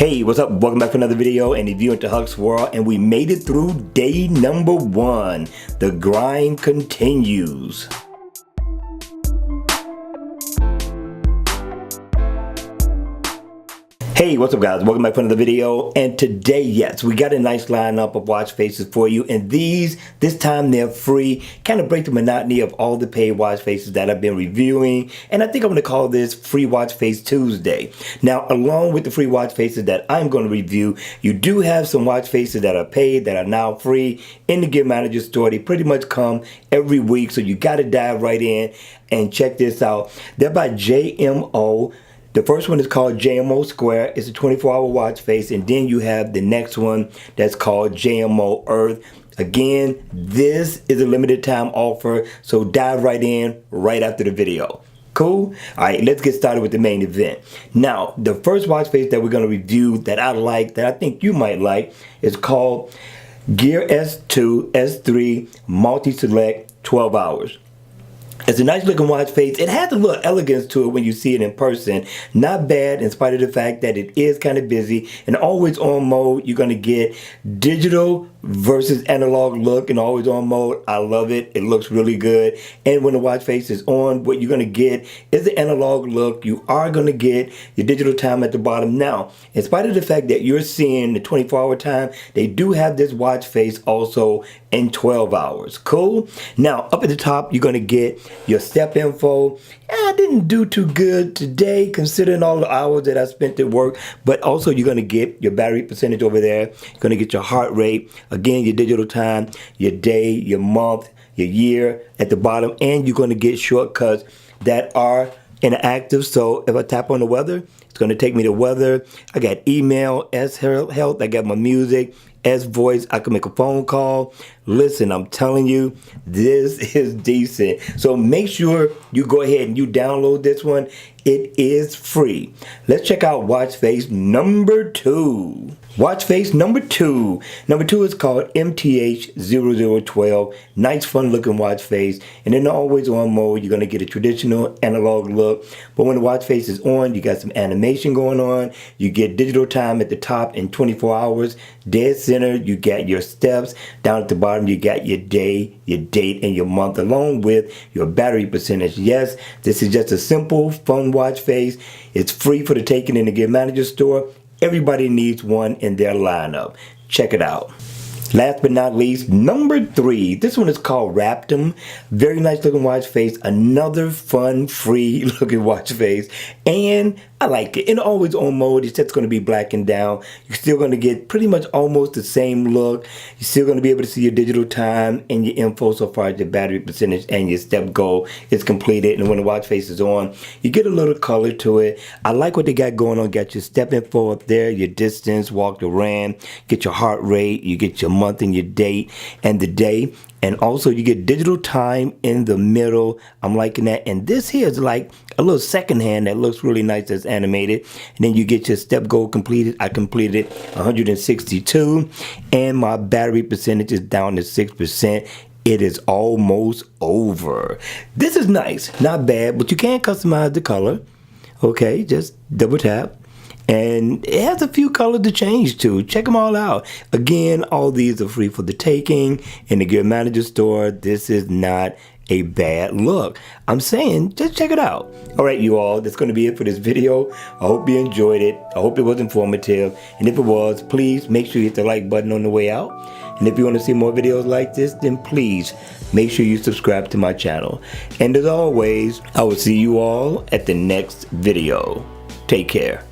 Hey, what's up? Welcome back for another video and review into Huck's World, and we made it through day number 1. The grind continues. Hey, what's up guys? Welcome back for another video, and today, yes, we got a nice lineup of watch faces for you, and this time they're free, kind of break the monotony of all the paid watch faces that I've been reviewing, and I think I'm going to call this Free Watch Face Tuesday. Now, along with the free watch faces that I'm going to review, you do have some watch faces that are paid that are now free in the Gear Manager store. They pretty much come every week, so you got to dive right in and check this out. They're by JMO. The first one is called JMO Square. It's a 24-hour watch face, and then you have the next one that's called JMO Earth. Again, this is a limited time offer, so dive right in right after the video. Cool? Alright, let's get started with the main event. Now, the first watch face that we're going to review that I like, that I think you might like, is called Gear S2 S3 MultiSelect 12 hours. It's a nice looking watch face. It has a little elegance to it when you see it in person. Not bad in spite of the fact that it is kind of busy. And always on mode, you're going to get digital versus analog look in always on mode. I love it. It looks really good. And when the watch face is on, what you're going to get is the analog look. You are going to get your digital time at the bottom. Now, in spite of the fact that you're seeing the 24-hour time, they do have this watch face also in 12 hours. Cool? Now, up at the top, you're going to get your step info. I didn't do too good today considering all the hours that I spent at work, but also you're going to get your battery percentage over there. You're going to get your heart rate, again, your digital time, your day, your month, your year at the bottom, and you're going to get shortcuts that are inactive. So if I tap on the weather, it's going to take me to weather. I got email, S health, I got my music, S voice, I can make a phone call. Listen, I'm telling you, this is decent. So make sure you go ahead and you download this one. It is free. Let's check out watch face number 2. Watch face number 2. Number 2 is called MTH0012. Nice fun looking watch face. And in the always on mode, you're going to get a traditional analog look. But when the watch face is on, you got some animation going on. You get digital time at the top in 24 hours. Dead center, you got your steps. Down at the bottom, you got your day, your date, and your month, along with your battery percentage. Yes, this is just a simple, fun watch face. It's free for the taking in the Gear Manager store. Everybody needs one in their lineup. Check it out. Last but not least, number 3. This one is called Raptum. Very nice looking watch face. Another fun, free looking watch face. And I like it. In always on mode, it's just going to be black and down. You're still going to get pretty much almost the same look. You're still going to be able to see your digital time and your info so far as your battery percentage and your step goal is completed. And when the watch face is on, you get a little color to it. I like what they got going on. Got your step info up there, your distance, walked or ran, get your heart rate, you get your month and your date and the day. And also you get digital time in the middle. I'm liking that. And this here is like a little second hand that looks really nice that's animated. And then you get your step goal completed. I completed 162 and my battery percentage is down to 6%. It is almost over. This is nice, not bad, but you can customize the color. Okay, just double tap. And it has a few colors to change to. Check them all out. Again, all these are free for the taking in the Gear Manager store. This is not a bad look. I'm saying, just check it out. All right, you all, that's going to be it for this video. I hope you enjoyed it. I hope it was informative. And if it was, please make sure you hit the like button on the way out. And if you want to see more videos like this, then please make sure you subscribe to my channel. And as always, I will see you all at the next video. Take care.